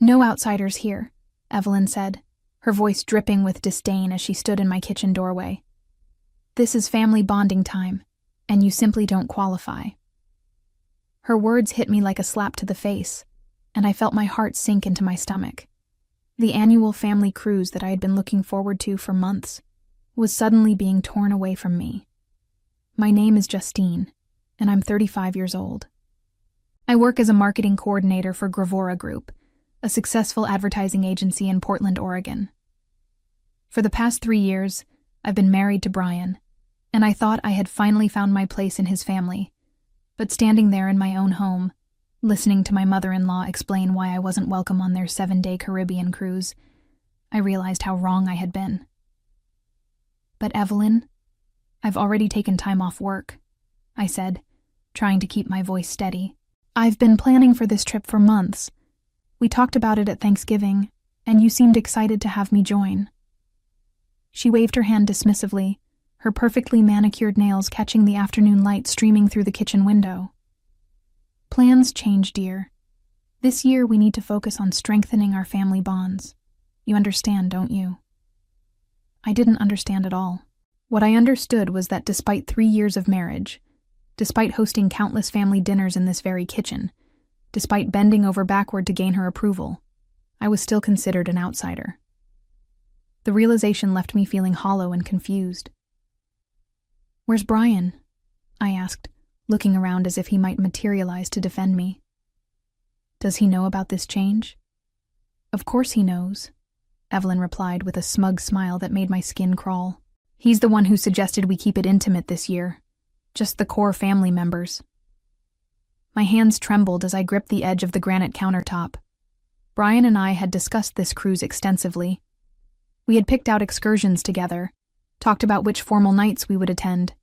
"No outsiders here," Evelyn said, her voice dripping with disdain as she stood in my kitchen doorway. "This is family bonding time, and you simply don't qualify." Her words hit me like a slap to the face, and I felt my heart sink into my stomach. The annual family cruise that I had been looking forward to for months was suddenly being torn away from me. My name is Justine, and I'm 35 years old. I work as a marketing coordinator for Gravora Group, a successful advertising agency in Portland, Oregon. For the past 3 years, I've been married to Brian, and I thought I had finally found my place in his family. But standing there in my own home, listening to my mother-in-law explain why I wasn't welcome on their 7-day Caribbean cruise, I realized how wrong I had been. "But Evelyn, I've already taken time off work," I said, trying to keep my voice steady. "I've been planning for this trip for months. We talked about it at Thanksgiving, and you seemed excited to have me join." She waved her hand dismissively, her perfectly manicured nails catching the afternoon light streaming through the kitchen window. "Plans change, dear. This year we need to focus on strengthening our family bonds. You understand, don't you?" I didn't understand at all. What I understood was that despite 3 years of marriage, despite hosting countless family dinners in this very kitchen, despite bending over backward to gain her approval, I was still considered an outsider. The realization left me feeling hollow and confused. "Where's Brian?" I asked, looking around as if he might materialize to defend me. "Does he know about this change?" "Of course he knows," Evelyn replied with a smug smile that made my skin crawl. "He's the one who suggested we keep it intimate this year. Just the core family members." My hands trembled as I gripped the edge of the granite countertop. Brian and I had discussed this cruise extensively. We had picked out excursions together, talked about which formal nights we would attend,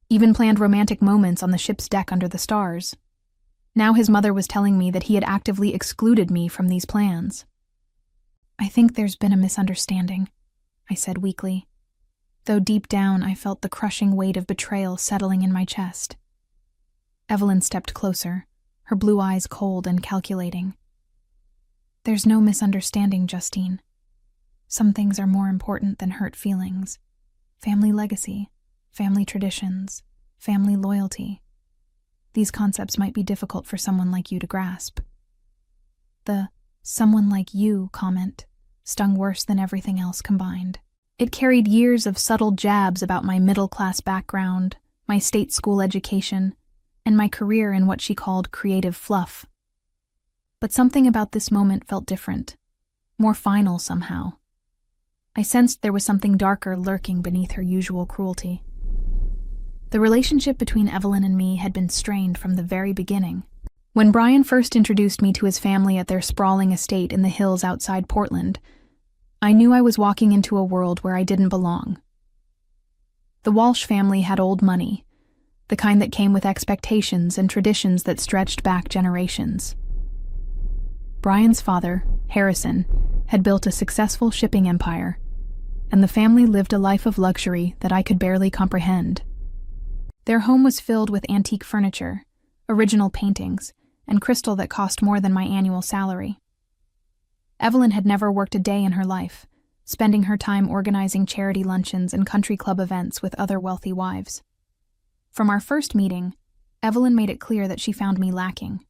even planned romantic moments on the ship's deck under the stars. Now his mother was telling me that he had actively excluded me from these plans. "I think there's been a misunderstanding," I said weakly, though deep down I felt the crushing weight of betrayal settling in my chest. Evelyn stepped closer, her blue eyes cold and calculating. "There's no misunderstanding, Justine. Some things are more important than hurt feelings. Family legacy, family traditions, family loyalty. These concepts might be difficult for someone like you to grasp." The "someone like you" comment stung worse than everything else combined. It carried years of subtle jabs about my middle-class background, my state school education, and my career in what she called creative fluff. But something about this moment felt different, more final somehow. I sensed there was something darker lurking beneath her usual cruelty. The relationship between Evelyn and me had been strained from the very beginning. When Brian first introduced me to his family at their sprawling estate in the hills outside Portland, I knew I was walking into a world where I didn't belong. The Walsh family had old money, the kind that came with expectations and traditions that stretched back generations. Brian's father, Harrison, had built a successful shipping empire, and the family lived a life of luxury that I could barely comprehend. Their home was filled with antique furniture, original paintings, and crystal that cost more than my annual salary. Evelyn had never worked a day in her life, spending her time organizing charity luncheons and country club events with other wealthy wives. From our first meeting, Evelyn made it clear that she found me lacking.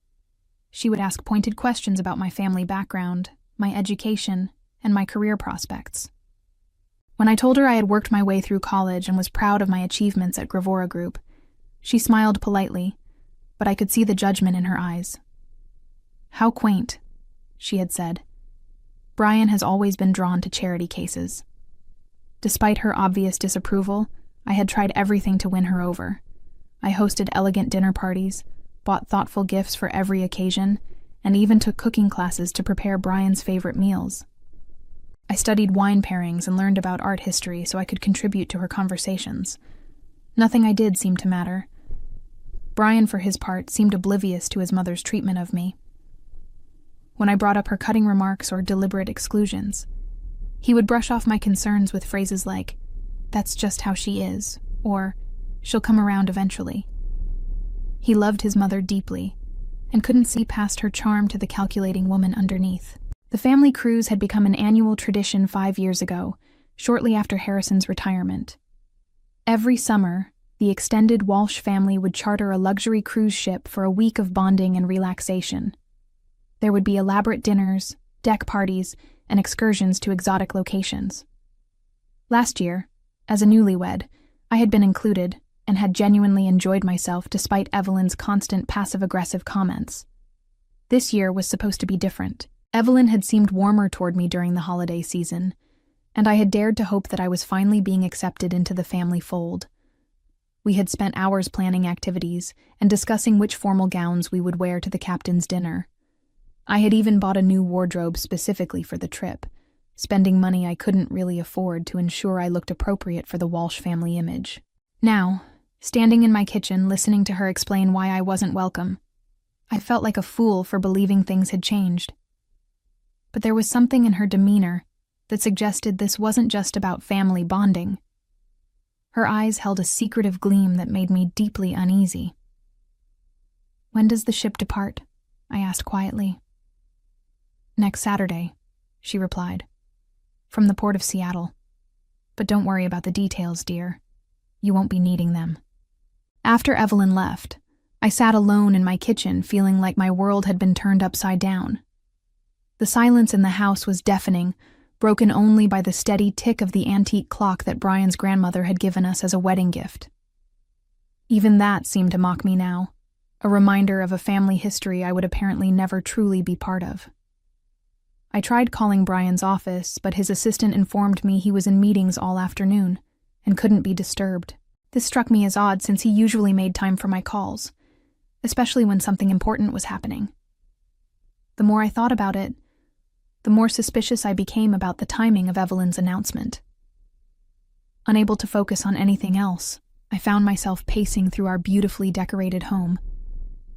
She would ask pointed questions about my family background, my education, and my career prospects. When I told her I had worked my way through college and was proud of my achievements at Gravora Group, she smiled politely, but I could see the judgment in her eyes. "How quaint," she had said. "Brian has always been drawn to charity cases." Despite her obvious disapproval, I had tried everything to win her over. I hosted elegant dinner parties, bought thoughtful gifts for every occasion, and even took cooking classes to prepare Brian's favorite meals. I studied wine pairings and learned about art history so I could contribute to her conversations. Nothing I did seemed to matter. Brian, for his part, seemed oblivious to his mother's treatment of me. When I brought up her cutting remarks or deliberate exclusions, he would brush off my concerns with phrases like, "That's just how she is," or "She'll come around eventually." He loved his mother deeply and couldn't see past her charm to the calculating woman underneath. The family cruise had become an annual tradition 5 years ago, shortly after Harrison's retirement. Every summer, the extended Walsh family would charter a luxury cruise ship for a week of bonding and relaxation. There would be elaborate dinners, deck parties, and excursions to exotic locations. Last year, as a newlywed, I had been included and had genuinely enjoyed myself despite Evelyn's constant passive-aggressive comments. This year was supposed to be different. Evelyn had seemed warmer toward me during the holiday season, and I had dared to hope that I was finally being accepted into the family fold. We had spent hours planning activities and discussing which formal gowns we would wear to the captain's dinner. I had even bought a new wardrobe specifically for the trip, spending money I couldn't really afford to ensure I looked appropriate for the Walsh family image. Now, standing in my kitchen listening to her explain why I wasn't welcome, I felt like a fool for believing things had changed. But there was something in her demeanor that suggested this wasn't just about family bonding. Her eyes held a secretive gleam that made me deeply uneasy. "When does the ship depart?" I asked quietly. "Next Saturday," she replied, "from the port of Seattle. But don't worry about the details, dear. You won't be needing them." After Evelyn left, I sat alone in my kitchen feeling like my world had been turned upside down. The silence in the house was deafening, broken only by the steady tick of the antique clock that Brian's grandmother had given us as a wedding gift. Even that seemed to mock me now, a reminder of a family history I would apparently never truly be part of. I tried calling Brian's office, but his assistant informed me he was in meetings all afternoon and couldn't be disturbed. This struck me as odd since he usually made time for my calls, especially when something important was happening. The more I thought about it, the more suspicious I became about the timing of Evelyn's announcement. Unable to focus on anything else, I found myself pacing through our beautifully decorated home,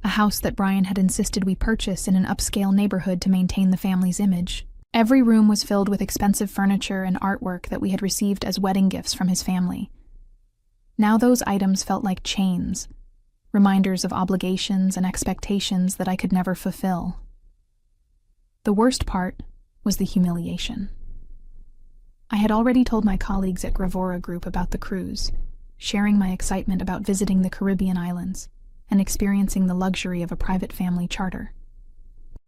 a house that Brian had insisted we purchase in an upscale neighborhood to maintain the family's image. Every room was filled with expensive furniture and artwork that we had received as wedding gifts from his family. Now those items felt like chains, reminders of obligations and expectations that I could never fulfill. The worst part was the humiliation. I had already told my colleagues at Gravora Group about the cruise, sharing my excitement about visiting the Caribbean islands and experiencing the luxury of a private family charter.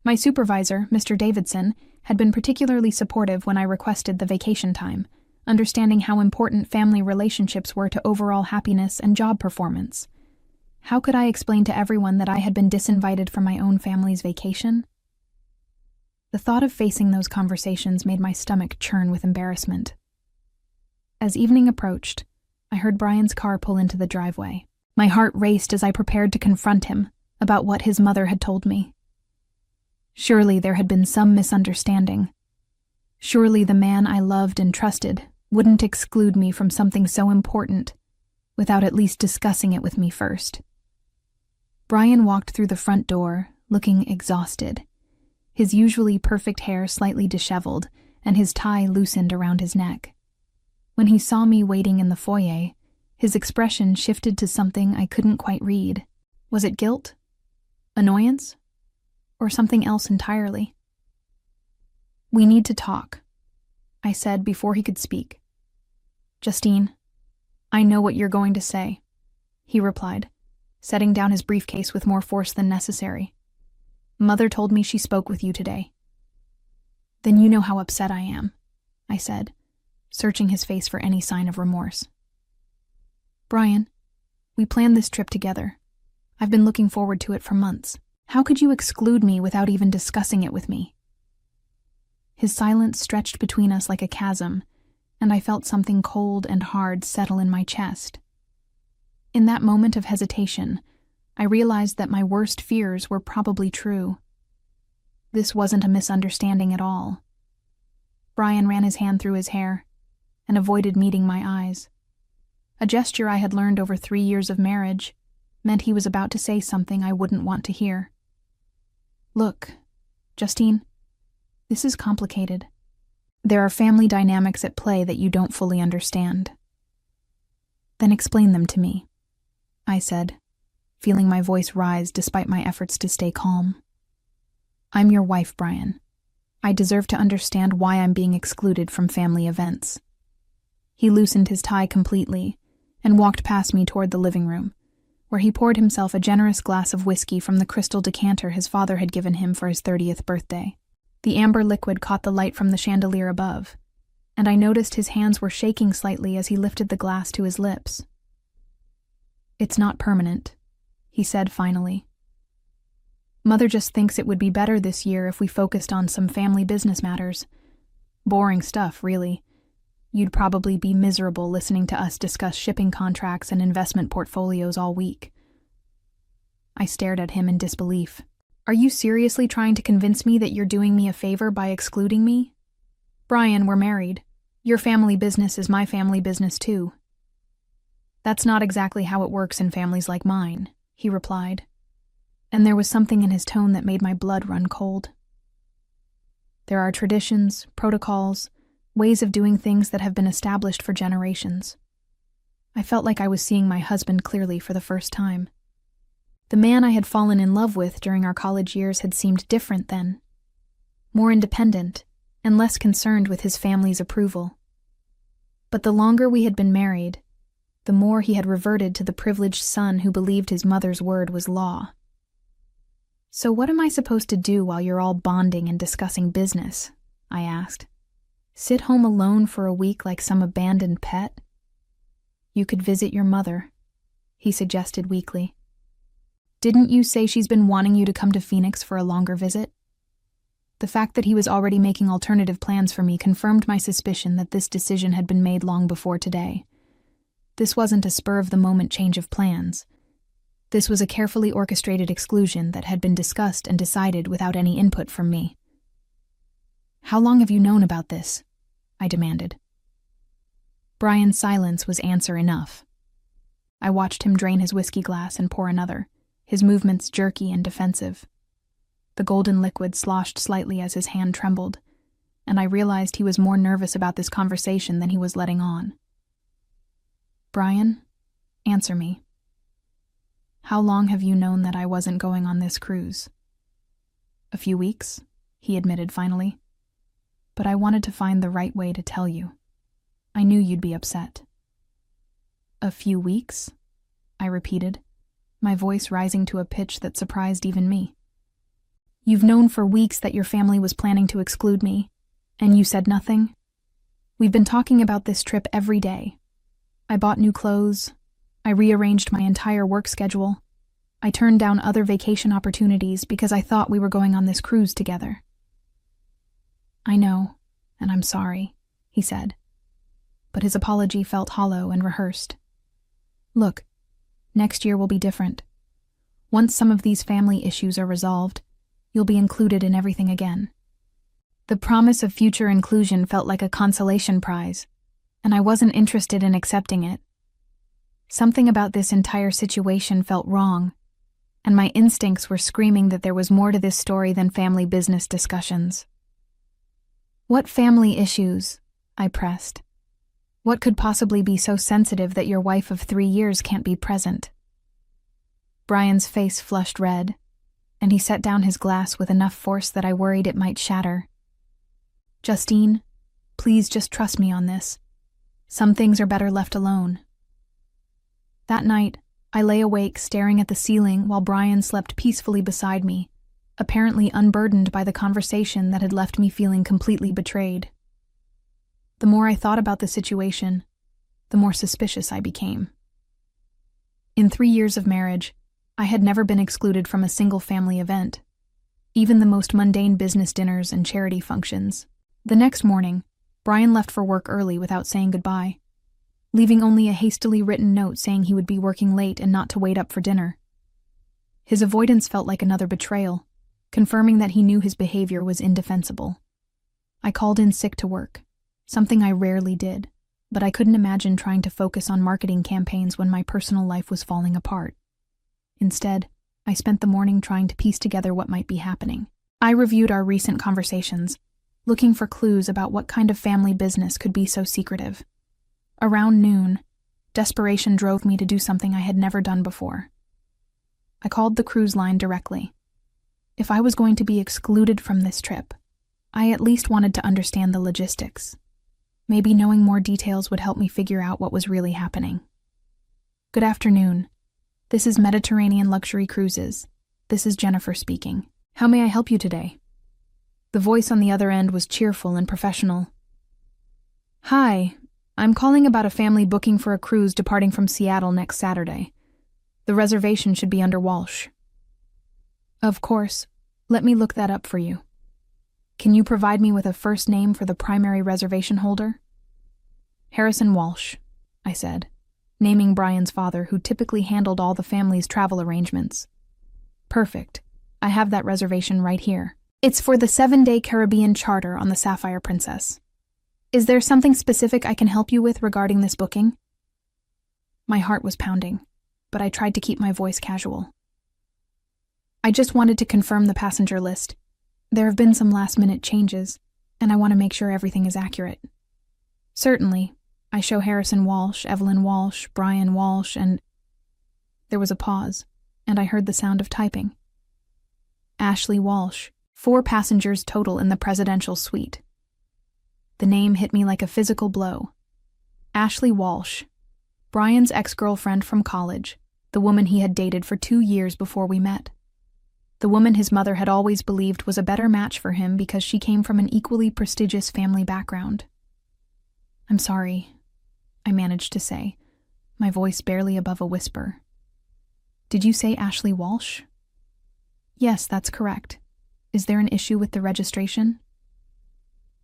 My supervisor, Mr. Davidson, had been particularly supportive when I requested the vacation time, understanding how important family relationships were to overall happiness and job performance. How could I explain to everyone that I had been disinvited from my own family's vacation? The thought of facing those conversations made my stomach churn with embarrassment. As evening approached, I heard Brian's car pull into the driveway. My heart raced as I prepared to confront him about what his mother had told me. Surely there had been some misunderstanding. Surely the man I loved and trusted wouldn't exclude me from something so important without at least discussing it with me first. Brian walked through the front door, looking exhausted, his usually perfect hair slightly disheveled and his tie loosened around his neck. When he saw me waiting in the foyer, his expression shifted to something I couldn't quite read. Was it guilt? Annoyance? Or something else entirely? "We need to talk," I said before he could speak. "Justine, I know what you're going to say," he replied, setting down his briefcase with more force than necessary. "Mother told me she spoke with you today." "Then you know how upset I am," I said, searching his face for any sign of remorse. "Brian, we planned this trip together. I've been looking forward to it for months. How could you exclude me without even discussing it with me?" His silence stretched between us like a chasm, and I felt something cold and hard settle in my chest. In that moment of hesitation, I realized that my worst fears were probably true. This wasn't a misunderstanding at all. Brian ran his hand through his hair and avoided meeting my eyes. A gesture I had learned over 3 years of marriage meant he was about to say something I wouldn't want to hear. "Look, Justine, this is complicated. There are family dynamics at play that you don't fully understand." "Then explain them to me," I said, feeling my voice rise despite my efforts to stay calm. "I'm your wife, Brian. I deserve to understand why I'm being excluded from family events. He loosened his tie completely and walked past me toward the living room, where he poured himself a generous glass of whiskey from the crystal decanter his father had given him for his 30th birthday. The amber liquid caught the light from the chandelier above, and I noticed his hands were shaking slightly as he lifted the glass to his lips. "It's not permanent," he said finally. "Mother just thinks it would be better this year if we focused on some family business matters. Boring stuff, really. You'd probably be miserable listening to us discuss shipping contracts and investment portfolios all week." I stared at him in disbelief. "Are you seriously trying to convince me that you're doing me a favor by excluding me? Brian, we're married. Your family business is my family business too." "That's not exactly how it works in families like mine," he replied, and there was something in his tone that made my blood run cold. "There are traditions, protocols, ways of doing things that have been established for generations." I felt like I was seeing my husband clearly for the first time. The man I had fallen in love with during our college years had seemed different then, more independent and less concerned with his family's approval. But the longer we had been married, the more he had reverted to the privileged son who believed his mother's word was law. "So what am I supposed to do while you're all bonding and discussing business?" I asked. "Sit home alone for a week like some abandoned pet?" "You could visit your mother," he suggested weakly. "Didn't you say she's been wanting you to come to Phoenix for a longer visit?" The fact that he was already making alternative plans for me confirmed my suspicion that this decision had been made long before today. This wasn't a spur-of-the-moment change of plans. This was a carefully orchestrated exclusion that had been discussed and decided without any input from me. "How long have you known about this?" I demanded. Brian's silence was answer enough. I watched him drain his whiskey glass and pour another, his movements jerky and defensive. The golden liquid sloshed slightly as his hand trembled, and I realized he was more nervous about this conversation than he was letting on. "Brian, answer me. How long have you known that I wasn't going on this cruise?" "A few weeks," he admitted finally. "But I wanted to find the right way to tell you. I knew you'd be upset." "A few weeks?" I repeated, my voice rising to a pitch that surprised even me. "You've known for weeks that your family was planning to exclude me, and you said nothing? We've been talking about this trip every day. I bought new clothes. I rearranged my entire work schedule. I turned down other vacation opportunities because I thought we were going on this cruise together." "I know, and I'm sorry," he said. But his apology felt hollow and rehearsed. "Look, next year will be different. Once some of these family issues are resolved, you'll be included in everything again." The promise of future inclusion felt like a consolation prize, and I wasn't interested in accepting it. Something about this entire situation felt wrong, and my instincts were screaming that there was more to this story than family business discussions. "What family issues?" I pressed. "What could possibly be so sensitive that your wife of 3 years can't be present?" Brian's face flushed red, and he set down his glass with enough force that I worried it might shatter. "Justine, please just trust me on this. Some things are better left alone." That night, I lay awake staring at the ceiling while Brian slept peacefully beside me, apparently unburdened by the conversation that had left me feeling completely betrayed. The more I thought about the situation, the more suspicious I became. In 3 years of marriage, I had never been excluded from a single family event, even the most mundane business dinners and charity functions. The next morning, Brian left for work early without saying goodbye, leaving only a hastily written note saying he would be working late and not to wait up for dinner. His avoidance felt like another betrayal, confirming that he knew his behavior was indefensible. I called in sick to work, something I rarely did, but I couldn't imagine trying to focus on marketing campaigns when my personal life was falling apart. Instead, I spent the morning trying to piece together what might be happening. I reviewed our recent conversations, looking for clues about what kind of family business could be so secretive. Around noon, desperation drove me to do something I had never done before. I called the cruise line directly. If I was going to be excluded from this trip, I at least wanted to understand the logistics. Maybe knowing more details would help me figure out what was really happening. Good afternoon. This is Mediterranean Luxury Cruises. This is Jennifer speaking. How may I help you today? The voice on the other end was cheerful and professional. Hi, I'm calling about a family booking for a cruise departing from Seattle next Saturday. The reservation should be under Walsh. Of course. Let me look that up for you. Can you provide me with a first name for the primary reservation holder? Harrison Walsh, I said, naming Brian's father, who typically handled all the family's travel arrangements. Perfect. I have that reservation right here. It's for the 7-day Caribbean charter on the Sapphire Princess. Is there something specific I can help you with regarding this booking? My heart was pounding, but I tried to keep my voice casual. I just wanted to confirm the passenger list. There have been some last-minute changes, and I want to make sure everything is accurate. Certainly. I show Harrison Walsh, Evelyn Walsh, Brian Walsh, and... There was a pause, and I heard the sound of typing. Ashley Walsh, 4 passengers total in the presidential suite. The name hit me like a physical blow. Ashley Walsh, Brian's ex-girlfriend from college, the woman he had dated for 2 years before we met. The woman his mother had always believed was a better match for him because she came from an equally prestigious family background. I'm sorry, I managed to say, my voice barely above a whisper. Did you say Ashley Walsh? Yes, that's correct. Is there an issue with the registration?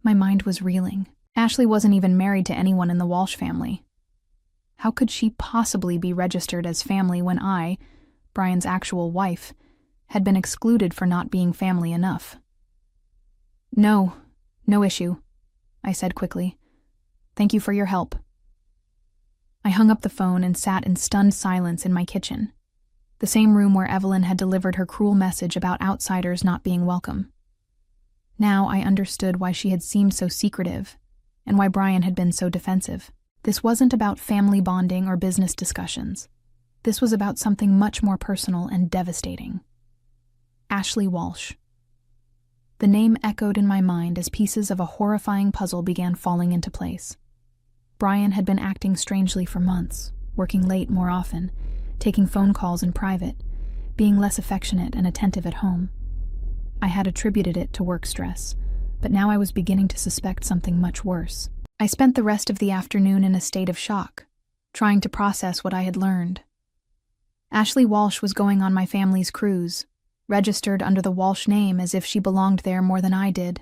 My mind was reeling. Ashley wasn't even married to anyone in the Walsh family. How could she possibly be registered as family when I, Brian's actual wife, had been excluded for not being family enough? No issue, I said quickly. Thank you for your help. I hung up the phone and sat in stunned silence in my kitchen, the same room where Evelyn had delivered her cruel message about outsiders not being welcome. Now I understood why she had seemed so secretive, and why Brian had been so defensive. This wasn't about family bonding or business discussions. This was about something much more personal and devastating. Ashley Walsh. The name echoed in my mind as pieces of a horrifying puzzle began falling into place. Brian had been acting strangely for months, working late more often, taking phone calls in private, being less affectionate and attentive at home. I had attributed it to work stress, but now I was beginning to suspect something much worse. I spent the rest of the afternoon in a state of shock, trying to process what I had learned. Ashley Walsh was going on my family's cruise, registered under the Walsh name as if she belonged there more than I did.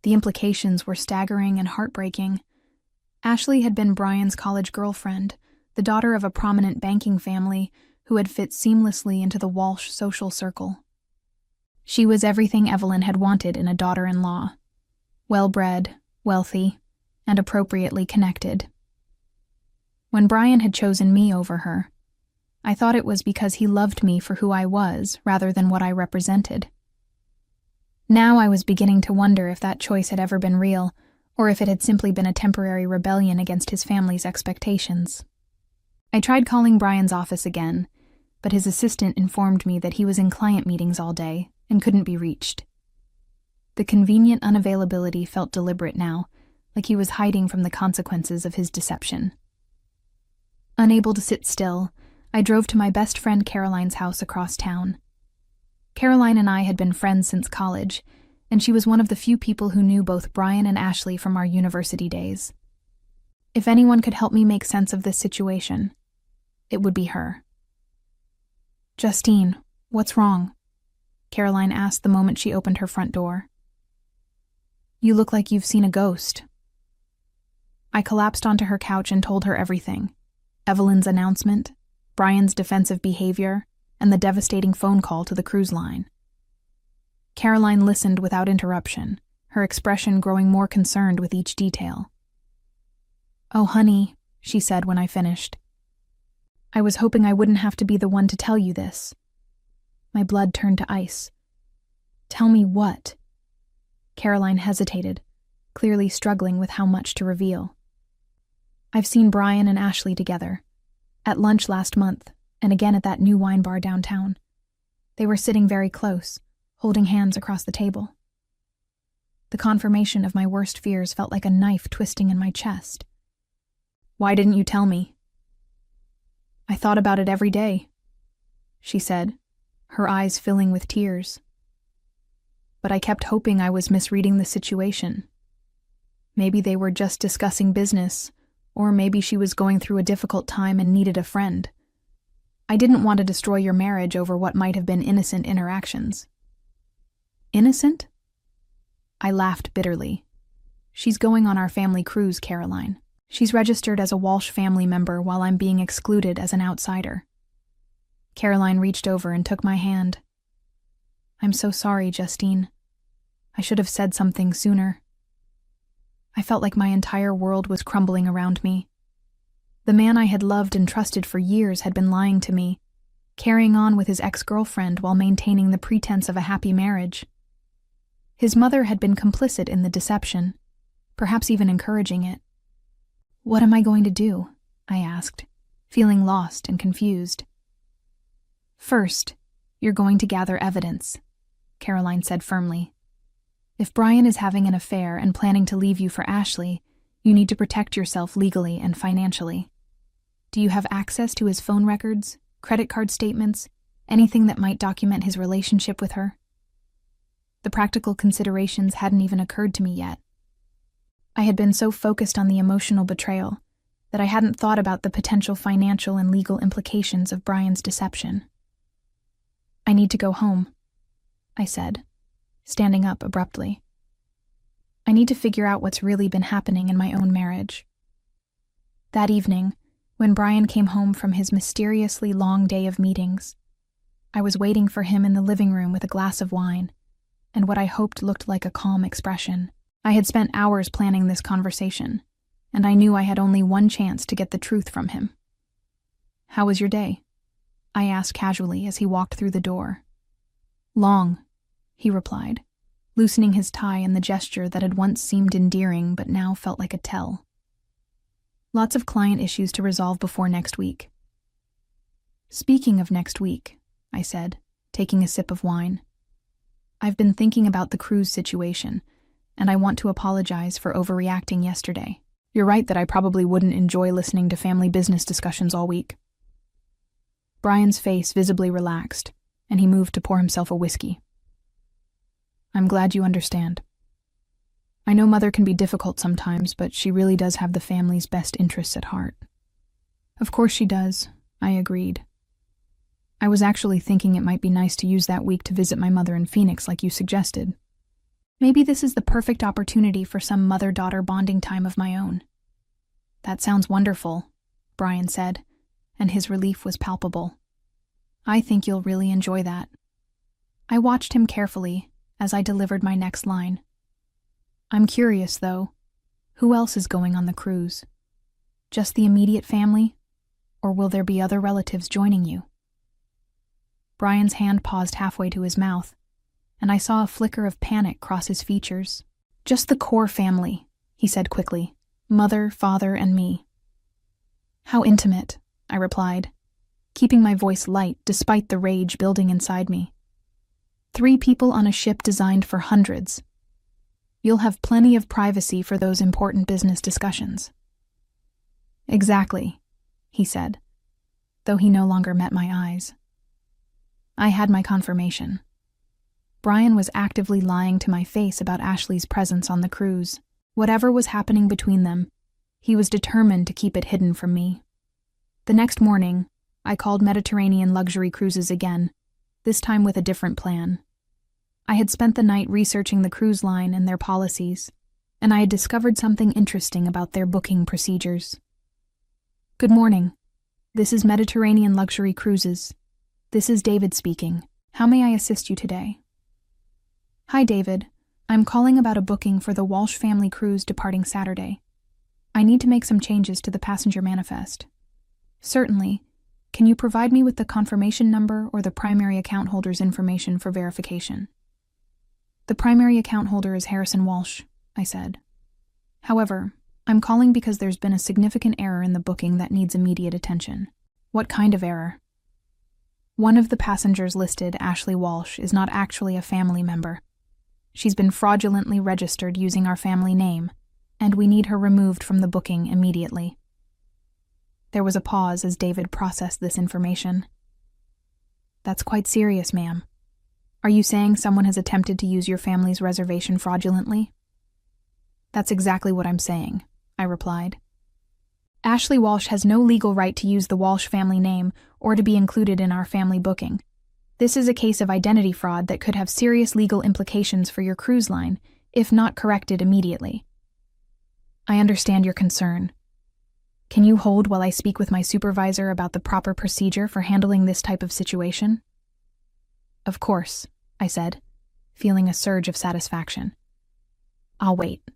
The implications were staggering and heartbreaking. Ashley had been Brian's college girlfriend, the daughter of a prominent banking family who had fit seamlessly into the Walsh social circle. She was everything Evelyn had wanted in a daughter-in-law: well-bred, wealthy, and appropriately connected. When Brian had chosen me over her, I thought it was because he loved me for who I was rather than what I represented. Now I was beginning to wonder if that choice had ever been real, or if it had simply been a temporary rebellion against his family's expectations. I tried calling Brian's office again, but his assistant informed me that he was in client meetings all day and couldn't be reached. The convenient unavailability felt deliberate now, like he was hiding from the consequences of his deception. Unable to sit still, I drove to my best friend Caroline's house across town. Caroline and I had been friends since college, and she was one of the few people who knew both Brian and Ashley from our university days. If anyone could help me make sense of this situation, it would be her. "Justine, what's wrong?" Caroline asked the moment she opened her front door. "You look like you've seen a ghost." I collapsed onto her couch and told her everything: Evelyn's announcement, Brian's defensive behavior, and the devastating phone call to the cruise line. Caroline listened without interruption, her expression growing more concerned with each detail. "Oh, honey," she said when I finished. "I was hoping I wouldn't have to be the one to tell you this." My blood turned to ice. "Tell me what?" Caroline hesitated, clearly struggling with how much to reveal. "I've seen Brian and Ashley together. At lunch last month, and again at that new wine bar downtown. They were sitting very close, holding hands across the table." The confirmation of my worst fears felt like a knife twisting in my chest. "Why didn't you tell me?" "I thought about it every day," she said, her eyes filling with tears. "But I kept hoping I was misreading the situation. Maybe they were just discussing business, or maybe she was going through a difficult time and needed a friend. I didn't want to destroy your marriage over what might have been innocent interactions." "Innocent?" I laughed bitterly. "She's going on our family cruise, Caroline. She's registered as a Walsh family member while I'm being excluded as an outsider." Caroline reached over and took my hand. "I'm so sorry, Justine. I should have said something sooner." I felt like my entire world was crumbling around me. The man I had loved and trusted for years had been lying to me, carrying on with his ex-girlfriend while maintaining the pretense of a happy marriage. His mother had been complicit in the deception, perhaps even encouraging it. "What am I going to do?" I asked, feeling lost and confused. "First, you're going to gather evidence," Caroline said firmly. "If Brian is having an affair and planning to leave you for Ashley, you need to protect yourself legally and financially. Do you have access to his phone records, credit card statements, anything that might document his relationship with her?" The practical considerations hadn't even occurred to me yet. I had been so focused on the emotional betrayal that I hadn't thought about the potential financial and legal implications of Brian's deception. "I need to go home," I said, standing up abruptly. "I need to figure out what's really been happening in my own marriage." That evening, when Brian came home from his mysteriously long day of meetings, I was waiting for him in the living room with a glass of wine and what I hoped looked like a calm expression. I had spent hours planning this conversation, and I knew I had only one chance to get the truth from him. "How was your day?" I asked casually as he walked through the door. "Long," he replied, loosening his tie in the gesture that had once seemed endearing but now felt like a tell. "Lots of client issues to resolve before next week." "Speaking of next week," I said, taking a sip of wine, "I've been thinking about the cruise situation, and I want to apologize for overreacting yesterday. You're right that I probably wouldn't enjoy listening to family business discussions all week." Brian's face visibly relaxed, and he moved to pour himself a whiskey. "I'm glad you understand. I know Mother can be difficult sometimes, but she really does have the family's best interests at heart." "Of course she does," I agreed. "I was actually thinking it might be nice to use that week to visit my mother in Phoenix like you suggested. Maybe this is the perfect opportunity for some mother-daughter bonding time of my own." "That sounds wonderful," Brian said, and his relief was palpable. "I think you'll really enjoy that." I watched him carefully as I delivered my next line. "I'm curious, though. Who else is going on the cruise? Just the immediate family? Or will there be other relatives joining you?" Brian's hand paused halfway to his mouth, and I saw a flicker of panic cross his features. "Just the core family," he said quickly. "Mother, father, and me." "How intimate," I replied, keeping my voice light despite the rage building inside me. 3 people on a ship designed for hundreds. You'll have plenty of privacy for those important business discussions." "Exactly," he said, though he no longer met my eyes. I had my confirmation. Brian was actively lying to my face about Ashley's presence on the cruise. Whatever was happening between them, he was determined to keep it hidden from me. The next morning, I called Mediterranean Luxury Cruises again, this time with a different plan. I had spent the night researching the cruise line and their policies, and I had discovered something interesting about their booking procedures. "Good morning. This is Mediterranean Luxury Cruises. This is David speaking. How may I assist you today?" "Hi, David. I'm calling about a booking for the Walsh family cruise departing Saturday. I need to make some changes to the passenger manifest." "Certainly. Can you provide me with the confirmation number or the primary account holder's information for verification?" "The primary account holder is Harrison Walsh," I said. "However, I'm calling because there's been a significant error in the booking that needs immediate attention." "What kind of error?" "One of the passengers listed, Ashley Walsh, is not actually a family member. She's been fraudulently registered using our family name, and we need her removed from the booking immediately." There was a pause as David processed this information. "That's quite serious, ma'am. Are you saying someone has attempted to use your family's reservation fraudulently?" "That's exactly what I'm saying," I replied. "Ashley Walsh has no legal right to use the Walsh family name or to be included in our family booking. This is a case of identity fraud that could have serious legal implications for your cruise line if not corrected immediately." "I understand your concern. Can you hold while I speak with my supervisor about the proper procedure for handling this type of situation?" "Of course," I said, feeling a surge of satisfaction. "I'll wait."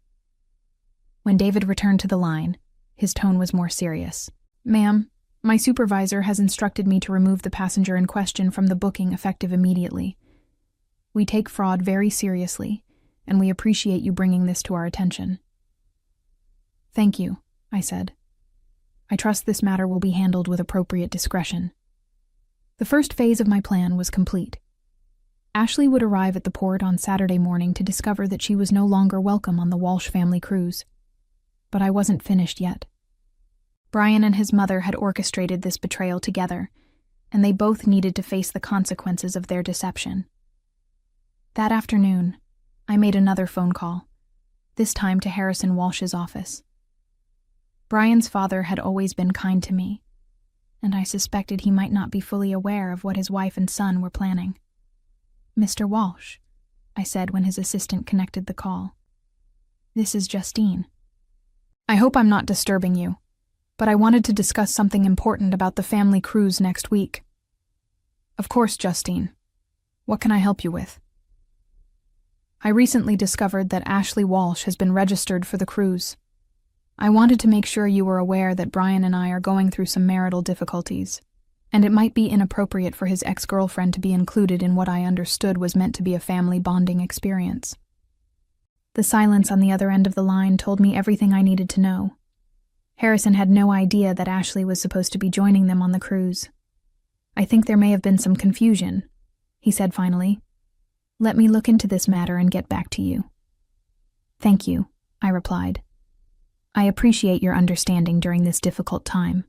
When David returned to the line, his tone was more serious. "Ma'am, my supervisor has instructed me to remove the passenger in question from the booking effective immediately. We take fraud very seriously, and we appreciate you bringing this to our attention." "Thank you," I said. "I trust this matter will be handled with appropriate discretion." The first phase of my plan was complete. Ashley would arrive at the port on Saturday morning to discover that she was no longer welcome on the Walsh family cruise. But I wasn't finished yet. Brian and his mother had orchestrated this betrayal together, and they both needed to face the consequences of their deception. That afternoon, I made another phone call, this time to Harrison Walsh's office. Brian's father had always been kind to me, and I suspected he might not be fully aware of what his wife and son were planning. "Mr. Walsh," I said when his assistant connected the call. "This is Justine. I hope I'm not disturbing you, but I wanted to discuss something important about the family cruise next week." "Of course, Justine. What can I help you with?" "I recently discovered that Ashley Walsh has been registered for the cruise. I wanted to make sure you were aware that Brian and I are going through some marital difficulties, and it might be inappropriate for his ex-girlfriend to be included in what I understood was meant to be a family bonding experience." The silence on the other end of the line told me everything I needed to know. Harrison had no idea that Ashley was supposed to be joining them on the cruise. "I think there may have been some confusion," he said finally. "Let me look into this matter and get back to you." "Thank you," I replied. "I appreciate your understanding during this difficult time."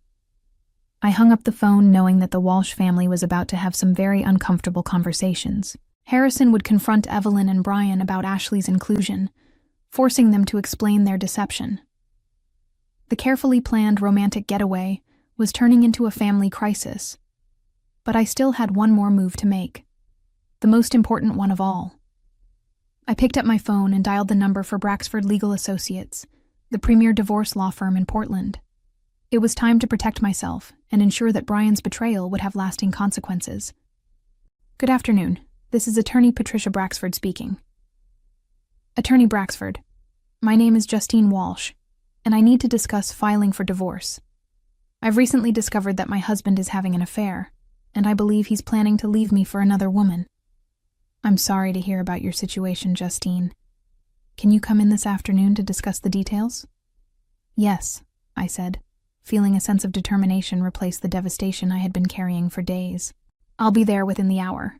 I hung up the phone knowing that the Walsh family was about to have some very uncomfortable conversations. Harrison would confront Evelyn and Brian about Ashley's inclusion, forcing them to explain their deception. The carefully planned romantic getaway was turning into a family crisis. But I still had one more move to make, the most important one of all. I picked up my phone and dialed the number for Braxford Legal Associates, the premier divorce law firm in Portland. It was time to protect myself and ensure that Brian's betrayal would have lasting consequences. "Good afternoon. This is Attorney Patricia Braxford speaking." "Attorney Braxford, my name is Justine Walsh, and I need to discuss filing for divorce. I've recently discovered that my husband is having an affair, and I believe he's planning to leave me for another woman." "I'm sorry to hear about your situation, Justine. Can you come in this afternoon to discuss the details?" "Yes," I said, feeling a sense of determination replace the devastation I had been carrying for days. "I'll be there within the hour."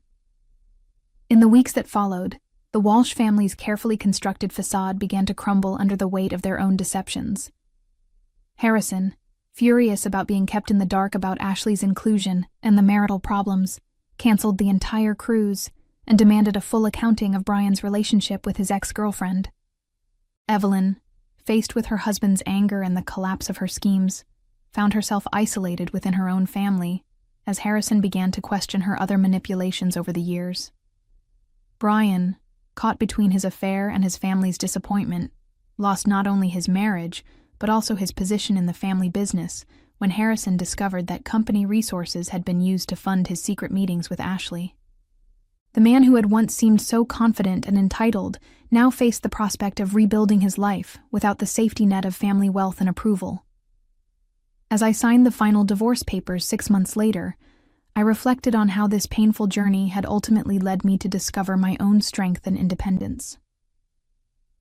In the weeks that followed, the Walsh family's carefully constructed facade began to crumble under the weight of their own deceptions. Harrison, furious about being kept in the dark about Ashley's inclusion and the marital problems, canceled the entire cruise and demanded a full accounting of Brian's relationship with his ex-girlfriend. Evelyn, faced with her husband's anger and the collapse of her schemes, found herself isolated within her own family as Harrison began to question her other manipulations over the years. Brian, caught between his affair and his family's disappointment, lost not only his marriage, but also his position in the family business when Harrison discovered that company resources had been used to fund his secret meetings with Ashley. The man who had once seemed so confident and entitled now faced the prospect of rebuilding his life without the safety net of family wealth and approval. As I signed the final divorce papers 6 months later, I reflected on how this painful journey had ultimately led me to discover my own strength and independence.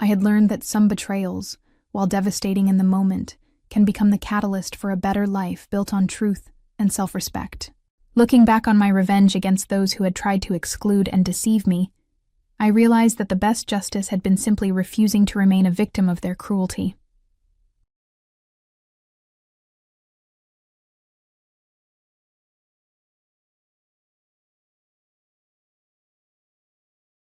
I had learned that some betrayals, while devastating in the moment, can become the catalyst for a better life built on truth and self-respect. Looking back on my revenge against those who had tried to exclude and deceive me, I realized that the best justice had been simply refusing to remain a victim of their cruelty.